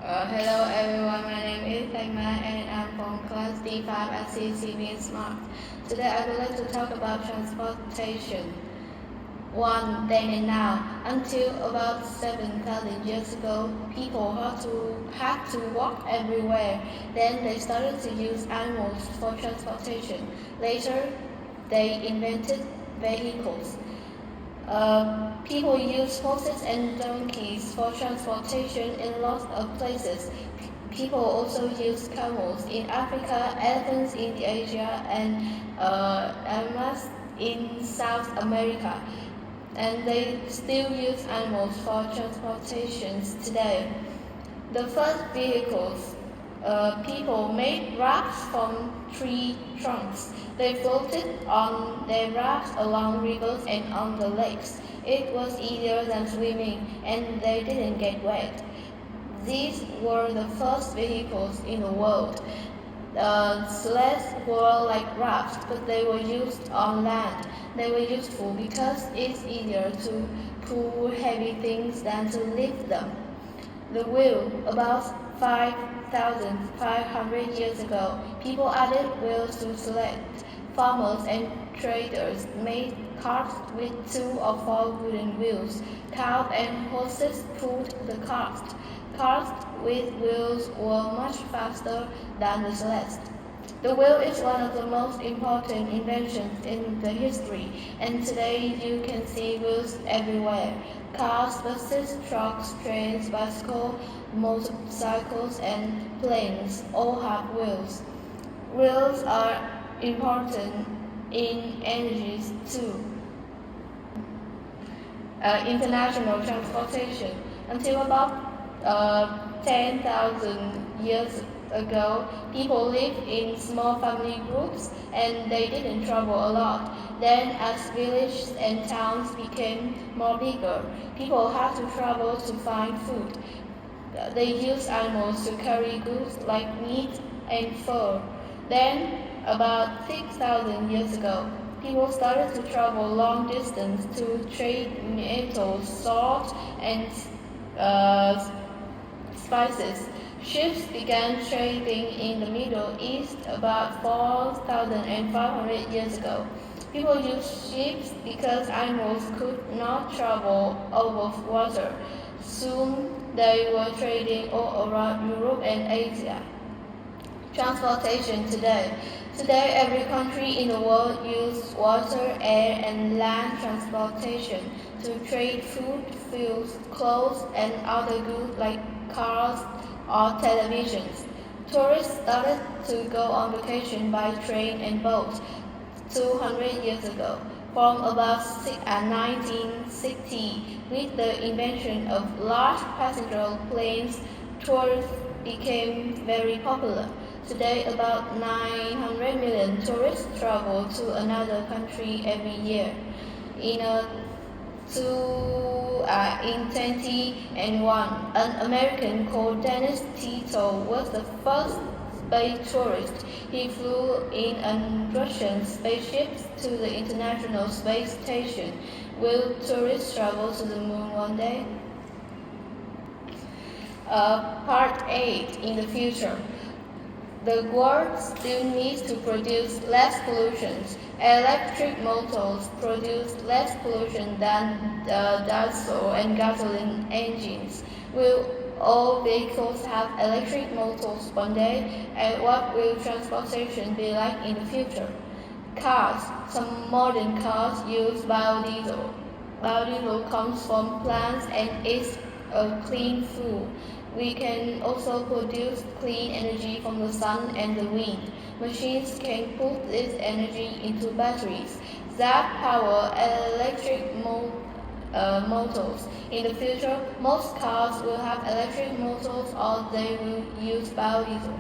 Hello everyone, my name is Thanh Mai and I'm from class D5 RC3 Smart. Today I would like to talk about transportation. One then and now. Until about 7,000 years ago, people had to walk everywhere. Then they started to use animals for transportation. Later, they invented vehicles. People use horses and donkeys for transportation in lots of places. People also use camels in Africa, elephants in Asia, and llamas in South America. And they still use animals for transportations today. The first vehicles people made rafts from tree trunks. They floated on their rafts along rivers and on the lakes. It was easier than swimming, and they didn't get wet. These were the first vehicles in the world. Sleds were like rafts, but they were used on land. They were useful because it's easier to pull heavy things than to lift them. The wheel, about 5,500 years ago, people added wheels to sleds. Farmers and traders made carts with 2 or 4 wooden wheels. Cows and horses pulled the carts. Carts with wheels were much faster than the sleds. The wheel is one of the most important inventions in the history, and today you can see wheels everywhere. Cars, buses, trucks, trains, bicycles, motorcycles, and planes all have wheels. Wheels are important in energy too. International transportation. Until about 10,000 years ago, people lived in small family groups and they didn't travel a lot. Then, as villages and towns became more bigger, people had to travel to find food. They used animals to carry goods like meat and fur. Then, about 6,000 years ago, people started to travel long distance to trade metals, salt, and spices. Ships began trading in the Middle East about 4,500 years ago. People used ships because animals could not travel over water. Soon they were trading all around Europe and Asia. Transportation today. Today, every country in the world uses water, air, and land transportation to trade food, fuels, clothes, and other goods like cars or televisions. Tourists started to go on vacation by train and boat 200 years ago. From about 1960, with the invention of large passenger planes, tourists became very popular. Today, about 900 million tourists travel to another country every year. In 2001, an American called Dennis Tito was the first space tourist. He flew in a Russian spaceship to the International Space Station. Will tourists travel to the moon one day? Part 8 in the future. The world still needs to produce less pollution. Electric motors produce less pollution than diesel and gasoline engines. Will all vehicles have electric motors one day? And what will transportation be like in the future? Cars. Some modern cars use biodiesel. Biodiesel comes from plants and is a clean fuel. We can also produce clean energy from the sun and the wind. Machines can put this energy into batteries that power electric motors. In the future, most cars will have electric motors or they will use biodiesel.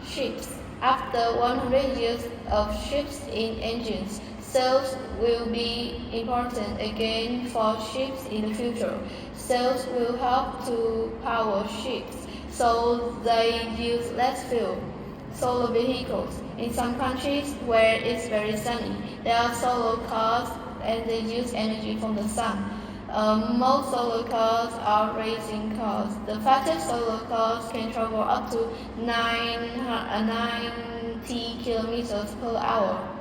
Ships. After 100 years of ships in engines, sails will be important again for ships in the future. Sails will help to power ships, so they use less fuel. Solar vehicles. In some countries where it's very sunny, there are solar cars and they use energy from the sun. Most solar cars are racing cars. The fastest solar cars can travel up to 90 kilometers per hour.